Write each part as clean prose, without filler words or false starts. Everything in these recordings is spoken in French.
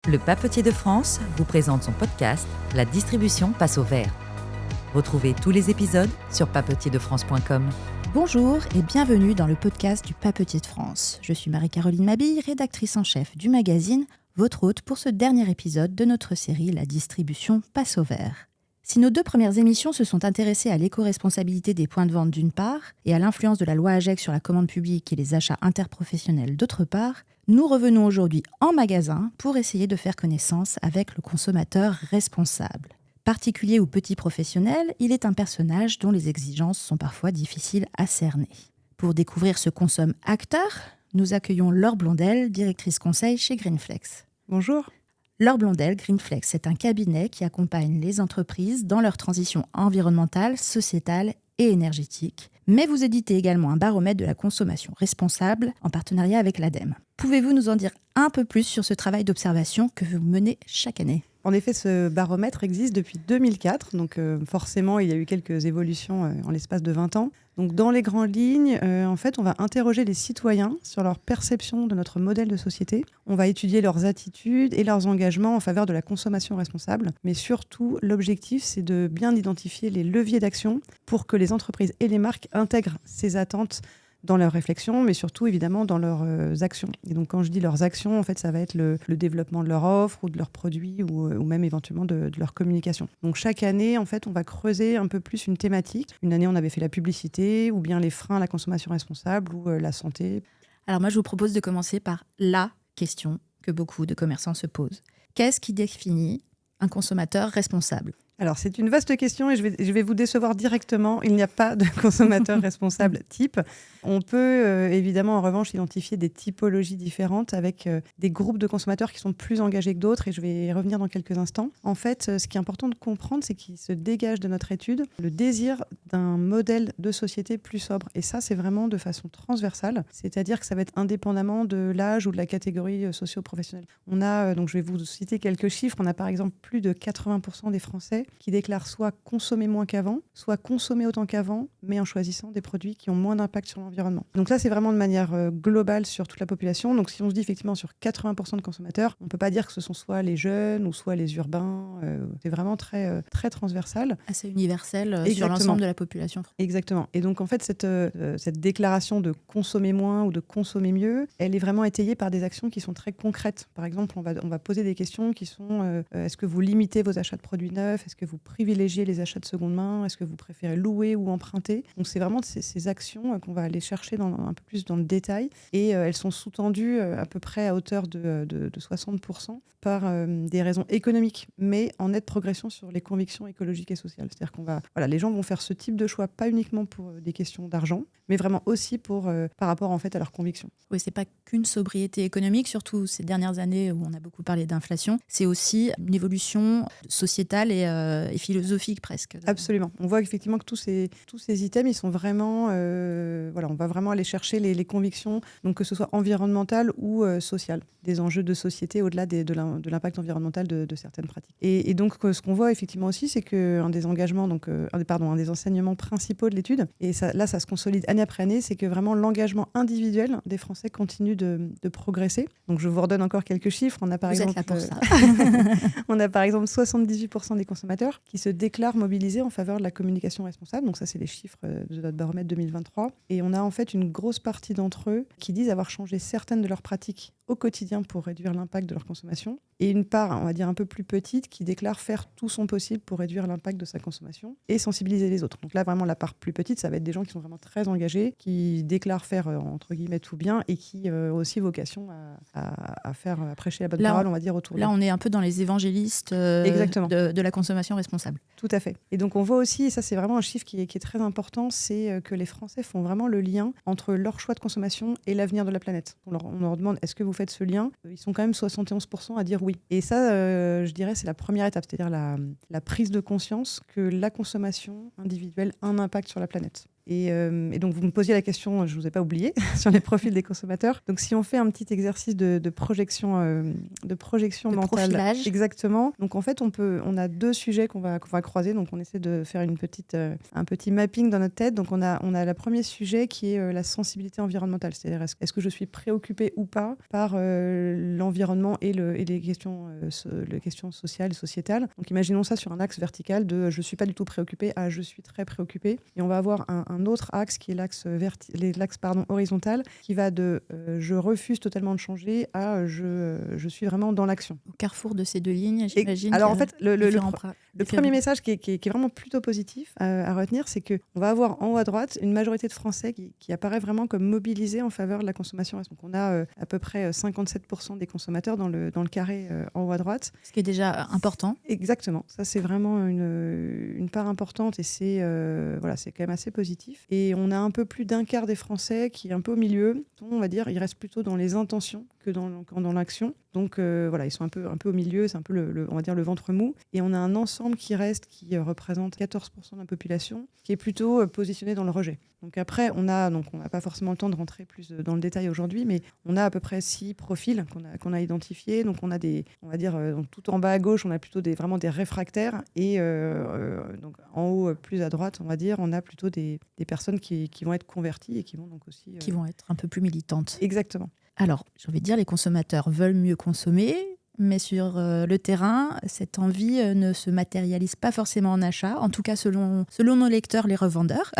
Le Papetier de France vous présente son podcast « La distribution passe au vert ». Retrouvez tous les épisodes sur papetierdefrance.com. Bonjour et bienvenue dans le podcast du Papetier de France. Je suis Marie-Caroline Mabille, rédactrice en chef du magazine, votre hôte pour ce dernier épisode de notre série « La distribution passe au vert ». Si nos deux premières émissions se sont intéressées à l'éco-responsabilité des points de vente d'une part et à l'influence de la loi AGEC sur la commande publique et les achats interprofessionnels d'autre part, nous revenons aujourd'hui en magasin pour essayer de faire connaissance avec le consommateur responsable. Particulier ou petit professionnel, il est un personnage dont les exigences sont parfois difficiles à cerner. Pour découvrir ce consomme-acteur, nous accueillons Laure Blondel, directrice conseil chez Greenflex. Bonjour. Laure Blondel, Greenflex, c'est un cabinet qui accompagne les entreprises dans leur transition environnementale, sociétale et énergétique. Mais vous éditez également un baromètre de la consommation responsable en partenariat avec l'ADEME. Pouvez-vous nous en dire un peu plus sur ce travail d'observation que vous menez chaque année ? En effet, ce baromètre existe depuis 2004, donc forcément, il y a eu quelques évolutions en l'espace de 20 ans. Donc, dans les grandes lignes, en fait, on va interroger les citoyens sur leur perception de notre modèle de société. On va étudier leurs attitudes et leurs engagements en faveur de la consommation responsable. Mais surtout, l'objectif, c'est de bien identifier les leviers d'action pour que les entreprises et les marques intègrent ces attentes dans leurs réflexions, mais surtout évidemment dans leurs actions. Et donc quand je dis leurs actions, en fait, ça va être le développement de leur offre ou de leurs produits ou même éventuellement de leur communication. Donc chaque année, en fait, on va creuser un peu plus une thématique. Une année, on avait fait la publicité ou bien les freins à la consommation responsable ou la santé. Alors moi, je vous propose de commencer par la question que beaucoup de commerçants se posent. Qu'est-ce qui définit un consommateur responsable ? Alors, c'est une vaste question et je vais vous décevoir directement. Il n'y a pas de consommateur responsable type. On peut évidemment, en revanche, identifier des typologies différentes avec des groupes de consommateurs qui sont plus engagés que d'autres et je vais y revenir dans quelques instants. En fait, ce qui est important de comprendre, c'est qu'il se dégage de notre étude le désir d'un modèle de société plus sobre. Et ça, c'est vraiment de façon transversale, c'est-à-dire que ça va être indépendamment de l'âge ou de la catégorie socio-professionnelle. On a, donc je vais vous citer quelques chiffres, on a par exemple plus de 80% des Français qui déclarent soit consommer moins qu'avant, soit consommer autant qu'avant, mais en choisissant des produits qui ont moins d'impact sur l'environnement. Donc là, c'est vraiment de manière globale sur toute la population. Donc si on se dit effectivement sur 80% de consommateurs, on ne peut pas dire que ce sont soit les jeunes ou soit les urbains. C'est vraiment très, très transversal. Assez universel sur l'ensemble de la population. Exactement. Et donc en fait, cette déclaration de consommer moins ou de consommer mieux, elle est vraiment étayée par des actions qui sont très concrètes. Par exemple, on va poser des questions qui sont est-ce que vous limitez vos achats de produits neufs ? Est-ce que vous privilégiez les achats de seconde main ? Est-ce que vous préférez louer ou emprunter ? Donc c'est vraiment ces actions qu'on va aller chercher un peu plus dans le détail et elles sont sous-tendues à peu près à hauteur de 60% par des raisons économiques, mais en nette progression sur les convictions écologiques et sociales. C'est-à-dire les gens vont faire ce type de choix pas uniquement pour des questions d'argent, mais vraiment aussi par rapport en fait à leurs convictions. Oui, c'est pas qu'une sobriété économique, surtout ces dernières années où on a beaucoup parlé d'inflation, c'est aussi une évolution sociétale et philosophique presque. Absolument. On voit effectivement que tous ces items, ils sont vraiment, on va vraiment aller chercher les convictions, donc que ce soit environnemental ou social, des enjeux de société au-delà de l'impact environnemental de certaines pratiques. Et donc ce qu'on voit effectivement aussi, c'est qu'un des engagements, un des enseignements principaux de l'étude, et ça se consolide année après année, c'est que vraiment l'engagement individuel des Français continue de progresser. Donc je vous redonne encore quelques chiffres. On a par exemple 78% des consommateurs qui se déclarent mobilisés en faveur de la communication responsable. Donc ça, c'est les chiffres de notre baromètre 2023. Et on a en fait une grosse partie d'entre eux qui disent avoir changé certaines de leurs pratiques au quotidien pour réduire l'impact de leur consommation. Et une part, on va dire un peu plus petite, qui déclare faire tout son possible pour réduire l'impact de sa consommation et sensibiliser les autres. Donc là, vraiment, la part plus petite, ça va être des gens qui sont vraiment très engagés, qui déclarent faire, entre guillemets, tout bien et qui ont aussi vocation à prêcher la bonne parole, on va dire, autour de là, on est un peu dans les évangélistes de la consommation responsable. Tout à fait. Et donc, on voit aussi, et ça, c'est vraiment un chiffre qui est très important, c'est que les Français font vraiment le lien entre leur choix de consommation et l'avenir de la planète. On leur demande, est-ce que vous faites ce lien ? Ils sont quand même 71% à dire oui. Et ça, je dirais, c'est la première étape, c'est-à-dire la prise de conscience que la consommation individuelle a un impact sur la planète. Et donc, vous me posiez la question, je ne vous ai pas oublié, sur les profils des consommateurs. Donc, si on fait un petit exercice de projection mentale. Profilage. Exactement. Donc, en fait, on a 2 sujets qu'on va croiser. Donc, on essaie de faire un petit mapping dans notre tête. Donc, on a le premier sujet qui est la sensibilité environnementale. C'est-à-dire, est-ce que je suis préoccupée ou pas par l'environnement et les questions sociales et sociétales. Donc, imaginons ça sur un axe vertical de je ne suis pas du tout préoccupée à je suis très préoccupée. Et on va avoir un autre axe qui est l'axe horizontal qui va de je refuse totalement de changer à je suis vraiment dans l'action. Au carrefour de ces 2 lignes, j'imagine. Alors, en fait, le premier message qui est vraiment plutôt positif à retenir, c'est qu'on va avoir en haut à droite une majorité de Français qui apparaît vraiment comme mobilisés en faveur de la consommation. Donc, on a à peu près 57% des consommateurs dans le carré en haut à droite. Ce qui est déjà important. Exactement. Ça, c'est vraiment une part importante et c'est quand même assez positif. Et on a un peu plus d'un quart des Français qui est un peu au milieu. On va dire, ils restent plutôt dans les intentions que dans l'action. Donc ils sont un peu au milieu, c'est un peu on va dire le ventre mou. Et on a un ensemble qui représente 14% de la population, qui est plutôt positionné dans le rejet. Donc après, on n'a pas forcément le temps de rentrer plus dans le détail aujourd'hui, mais on a à peu près 6 profils qu'on a identifiés. Donc on a donc tout en bas à gauche, on a plutôt vraiment des réfractaires. Et donc en haut, plus à droite, on va dire, on a plutôt des personnes qui vont être converties et qui vont donc aussi... Qui vont être un peu plus militantes. Exactement. Alors, j'ai envie de dire, les consommateurs veulent mieux consommer, mais sur le terrain, cette envie ne se matérialise pas forcément en achat, en tout cas selon nos lecteurs, les revendeurs.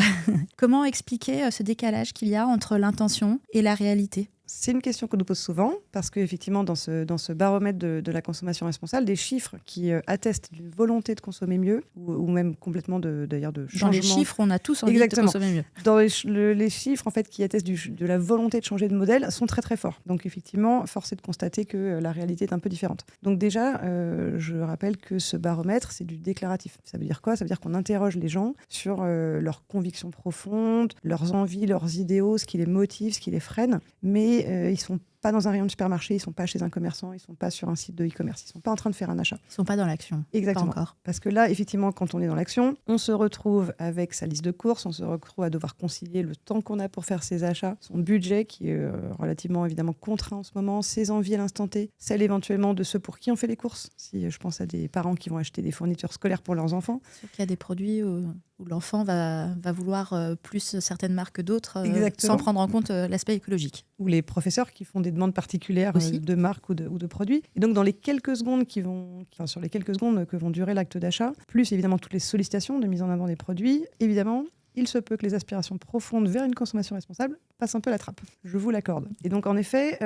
Comment expliquer ce décalage qu'il y a entre l'intention et la réalité ? C'est une question qu'on nous pose souvent, parce qu'effectivement, dans ce baromètre de la consommation responsable, des chiffres qui attestent d'une volonté de consommer mieux, ou même complètement de changement. Dans les chiffres, on a tous envie Exactement. de consommer mieux. Dans les chiffres en fait, qui attestent de la volonté de changer de modèle sont très très forts. Donc effectivement, force est de constater que la réalité est un peu différente. Donc déjà, je rappelle que ce baromètre, c'est du déclaratif. Ça veut dire quoi ? Ça veut dire qu'on interroge les gens sur leurs convictions profondes, leurs envies, leurs idéaux, ce qui les motive, ce qui les freine. Mais ils ne sont pas dans un rayon de supermarché, ils ne sont pas chez un commerçant, ils ne sont pas sur un site de e-commerce, ils ne sont pas en train de faire un achat. Ils ne sont pas dans l'action. Exactement. Pas encore. Parce que là, effectivement, quand on est dans l'action, on se retrouve avec sa liste de courses, on se retrouve à devoir concilier le temps qu'on a pour faire ses achats, son budget qui est relativement évidemment contraint en ce moment, ses envies à l'instant T, celles éventuellement de ceux pour qui on fait les courses. Si je pense à des parents qui vont acheter des fournitures scolaires pour leurs enfants. Sûr qu'il y a des produits où l'enfant va vouloir plus certaines marques que d'autres, Exactement. sans prendre en compte l'aspect écologique. Ou les professeurs qui font des demandes particulières de marques ou de produits. Et donc, dans les quelques secondes sur les quelques secondes que vont durer l'acte d'achat, plus évidemment toutes les sollicitations de mise en avant des produits, évidemment, il se peut que les aspirations profondes vers une consommation responsable passent un peu la trappe. Je vous l'accorde. Et donc, en effet,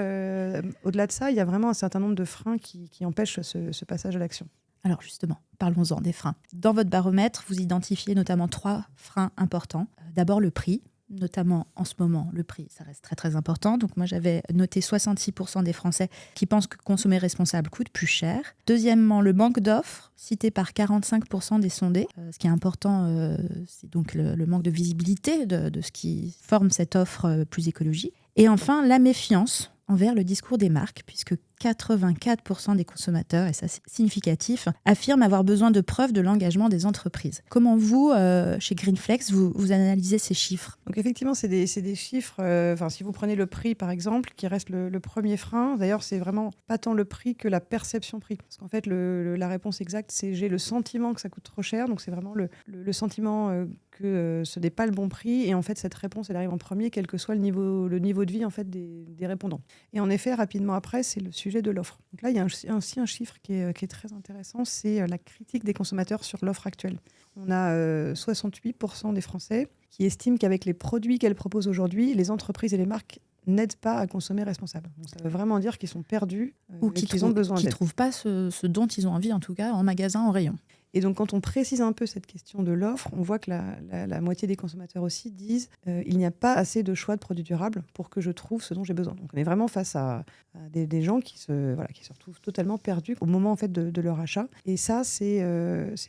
au-delà de ça, il y a vraiment un certain nombre de freins qui empêchent ce passage à l'action. Alors justement, parlons-en des freins. Dans votre baromètre, vous identifiez notamment 3 freins importants. D'abord le prix. Notamment en ce moment, le prix, ça reste très très important. Donc moi j'avais noté 66% des Français qui pensent que consommer responsable coûte plus cher. Deuxièmement, le manque d'offres, cité par 45% des sondés. Ce qui est important, c'est donc le manque de visibilité de ce qui forme cette offre plus écologique. Et enfin, la méfiance envers le discours des marques, puisque 84% des consommateurs, et ça c'est significatif, affirment avoir besoin de preuves de l'engagement des entreprises. Comment vous, chez Greenflex, vous analysez ces chiffres ? Donc effectivement, c'est des chiffres, si vous prenez le prix par exemple, qui reste le premier frein, d'ailleurs c'est vraiment pas tant le prix que la perception prix. Parce qu'en fait, la réponse exacte, c'est j'ai le sentiment que ça coûte trop cher, donc c'est vraiment le sentiment que ce n'est pas le bon prix, et en fait cette réponse elle arrive en premier, quel que soit le niveau de vie en fait, des répondants. Et en effet, rapidement après, c'est le sujet de l'offre. Donc là, il y a aussi un chiffre qui est très intéressant, c'est la critique des consommateurs sur l'offre actuelle. On a 68% des Français qui estiment qu'avec les produits qu'elles proposent aujourd'hui, les entreprises et les marques n'aident pas à consommer responsable. Donc ça veut vraiment dire qu'ils sont perdus ou qu'ils ont besoin d'aide. Qu'ils ne trouvent pas ce dont ils ont envie, en tout cas, en magasin, en rayon. Et donc, quand on précise un peu cette question de l'offre, on voit que la moitié des consommateurs aussi disent il n'y a pas assez de choix de produits durables pour que je trouve ce dont j'ai besoin. Donc, on est vraiment face à des gens qui se retrouvent totalement perdus au moment en fait, de leur achat. Et ça, c'est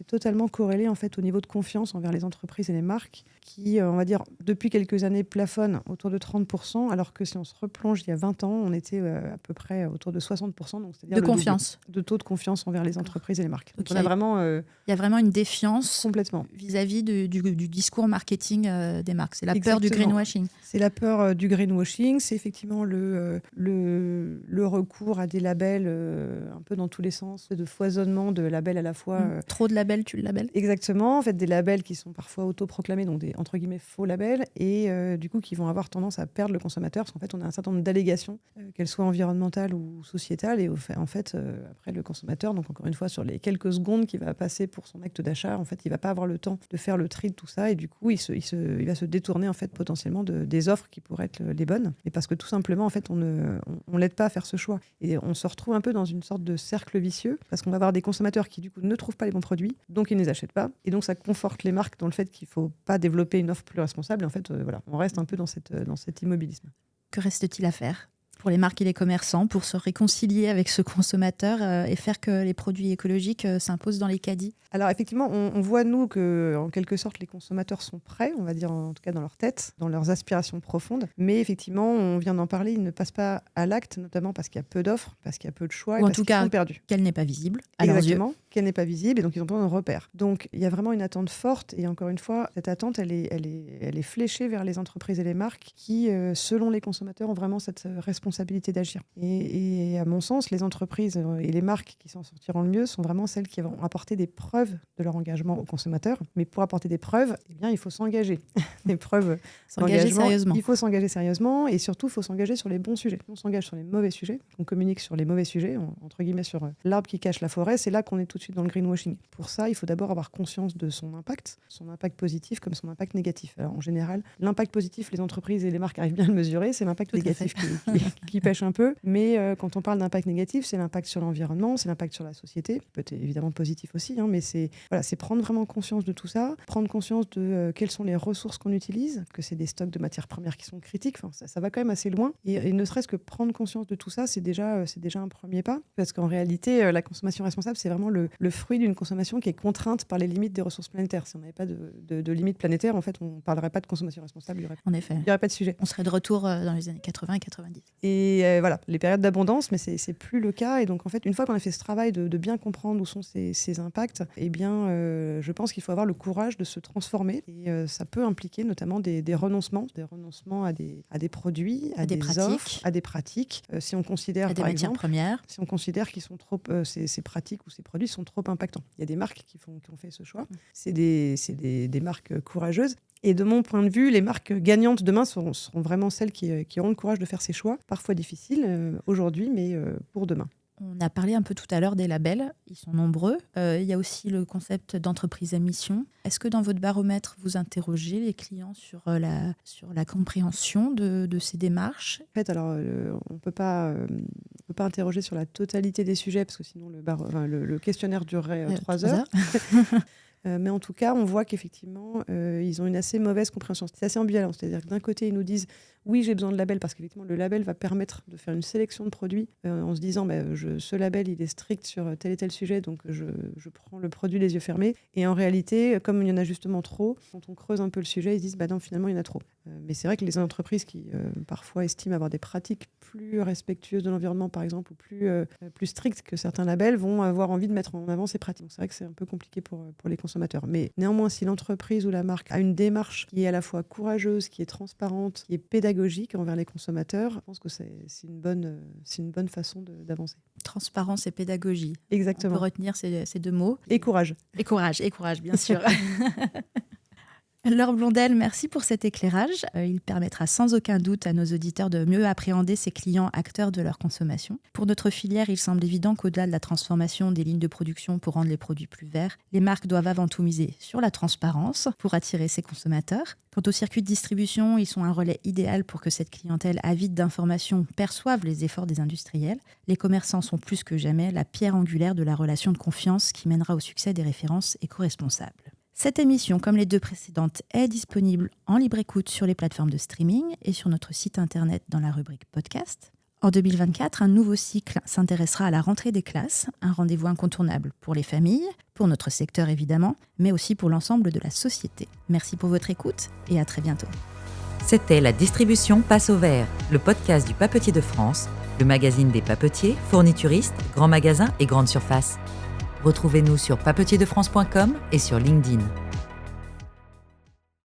totalement corrélé en fait, au niveau de confiance envers les entreprises et les marques qui, on va dire, depuis quelques années, plafonnent autour de 30%, alors que si on se replonge il y a 20 ans, on était à peu près autour de 60%. Donc, c'est-à-dire de confiance. de taux de confiance envers les entreprises et les marques. Donc, Okay. on a vraiment Il y a vraiment une défiance complètement vis-à-vis du discours marketing des marques. C'est la peur du Exactement. greenwashing. C'est la peur du greenwashing, c'est effectivement le recours à des labels un peu dans tous les sens, de foisonnement de labels à la fois. Trop de labels, tu le labelles. Exactement, en fait, des labels qui sont parfois autoproclamés, donc des entre guillemets faux labels, et du coup qui vont avoir tendance à perdre le consommateur, parce qu'en fait, on a un certain nombre d'allégations, qu'elles soient environnementales ou sociétales, et en fait, après le consommateur, donc encore une fois, sur les quelques secondes qu'il va passer pour son acte d'achat, en fait, il va pas avoir le temps de faire le tri de tout ça, et du coup, il va se détourner en fait potentiellement des offres qui pourraient être les bonnes, et parce que tout simplement, en fait, on l'aide pas à faire ce choix, et on se retrouve un peu dans une sorte de cercle vicieux, parce qu'on va avoir des consommateurs qui du coup ne trouvent pas les bons produits, donc ils ne les achètent pas, et donc ça conforte les marques dans le fait qu'il faut pas développer une offre plus responsable, et en fait, voilà, on reste un peu dans cet immobilisme. Que reste-t-il à faire pour les marques et les commerçants pour se réconcilier avec ce consommateur et faire que les produits écologiques s'imposent dans les caddies? Alors effectivement, on voit nous que en quelque sorte les consommateurs sont prêts, on va dire en tout cas dans leur tête, dans leurs aspirations profondes. Mais effectivement, on vient d'en parler, ils ne passent pas à l'acte, notamment parce qu'il y a peu d'offres, parce qu'il y a peu de choix, Ou et en parce tout qu'ils cas, sont perdus. Qu'elle n'est pas visible à leurs yeux. Exactement, qu'elle n'est pas visible, et donc ils ont besoin d'un repère. Donc il y a vraiment une attente forte, et encore une fois, cette attente, elle est fléchée vers les entreprises et les marques qui, selon les consommateurs, ont vraiment cette responsabilité d'agir. Et à mon sens, les entreprises et les marques qui s'en sortiront le mieux sont vraiment celles qui vont apporter des preuves de leur engagement aux consommateurs. Mais pour apporter des preuves, eh bien, il faut s'engager. Des preuves S'engager sérieusement. Il faut s'engager sérieusement, et surtout, il faut s'engager sur les bons sujets. On s'engage sur les mauvais sujets, on communique sur les mauvais sujets, entre guillemets sur l'arbre qui cache la forêt. C'est là qu'on est tout de suite dans le greenwashing. Pour ça, il faut d'abord avoir conscience de son impact positif comme son impact négatif. Alors, en général, l'impact positif, les entreprises et les marques arrivent bien à le mesurer. C'est l'impact négatif qui pêche un peu. Mais quand on parle d'impact négatif, c'est l'impact sur l'environnement, c'est l'impact sur la société. Peut être évidemment positif aussi, mais c'est prendre vraiment conscience de tout ça, prendre conscience de quelles sont les ressources qu'on utilise, que c'est des stocks de matières premières qui sont critiques. Enfin, ça va quand même assez loin. Et ne serait-ce que prendre conscience de tout ça, c'est déjà un premier pas. Parce qu'en réalité, la consommation responsable, c'est vraiment le fruit d'une consommation qui est contrainte par les limites des ressources planétaires. Si on n'avait pas de limites planétaires, en fait, on ne parlerait pas de consommation responsable. En effet. Il n'y aurait pas de sujet. On serait de retour dans les années 80 et 90. Et voilà, les périodes d'abondance, mais c'est plus le cas. Et donc, en fait, une fois qu'on a fait ce travail de bien comprendre où sont ces impacts, eh bien, je pense qu'il faut avoir le courage de se transformer. Et ça peut impliquer notamment des renoncements à des produits, à des offres, à des pratiques. Si on considère, à des matières premières. Si on considère qu'ils sont trop, ces pratiques ou ces produits sont trop impactants. Il y a des marques qui ont fait ce choix. C'est des marques courageuses. Et de mon point de vue, les marques gagnantes demain seront vraiment celles qui auront le courage de faire ces choix, parfois difficiles aujourd'hui, mais pour demain. On a parlé un peu tout à l'heure des labels, ils sont nombreux. Il y a aussi le concept d'entreprise à mission. Est-ce que dans votre baromètre, vous interrogez les clients sur la compréhension de ces démarches ? En fait, alors, on peut pas interroger sur la totalité des sujets, parce que sinon le questionnaire durerait 3 heures. Mais en tout cas, on voit qu'effectivement, ils ont une assez mauvaise compréhension. C'est assez ambivalent. C'est-à-dire que d'un côté, ils nous disent « oui, j'ai besoin de label » parce qu'effectivement, le label va permettre de faire une sélection de produits en se disant ce label, il est strict sur tel et tel sujet, donc je prends le produit les yeux fermés. Et en réalité, comme il y en a justement trop, quand on creuse un peu le sujet, ils se disent « non, finalement, il y en a trop ». Mais c'est vrai que les entreprises qui parfois estiment avoir des pratiques plus respectueuses de l'environnement, par exemple, ou plus strictes que certains labels, vont avoir envie de mettre en avant ces pratiques. Donc c'est vrai que c'est un peu compliqué pour les consommateurs. Mais néanmoins, si l'entreprise ou la marque a une démarche qui est à la fois courageuse, qui est transparente, qui est pédagogique envers les consommateurs, je pense que c'est une bonne façon d'avancer. Transparence et pédagogie. Exactement. On peut retenir ces deux mots. Et courage. Et courage, bien sûr. Laure Blondel, merci pour cet éclairage. Il permettra sans aucun doute à nos auditeurs de mieux appréhender ces clients acteurs de leur consommation. Pour notre filière, il semble évident qu'au-delà de la transformation des lignes de production pour rendre les produits plus verts, les marques doivent avant tout miser sur la transparence pour attirer ces consommateurs. Quant aux circuits de distribution, ils sont un relais idéal pour que cette clientèle avide d'informations perçoive les efforts des industriels. Les commerçants sont plus que jamais la pierre angulaire de la relation de confiance qui mènera au succès des références éco-responsables. Cette émission, comme les deux précédentes, est disponible en libre écoute sur les plateformes de streaming et sur notre site internet dans la rubrique podcast. En 2024, un nouveau cycle s'intéressera à la rentrée des classes, un rendez-vous incontournable pour les familles, pour notre secteur évidemment, mais aussi pour l'ensemble de la société. Merci pour votre écoute et à très bientôt. C'était La Distribution passe au vert, le podcast du Papetier de France, le magazine des papetiers, fournituristes, grands magasins et grandes surfaces. Retrouvez-nous sur papetierdefrance.com et sur LinkedIn.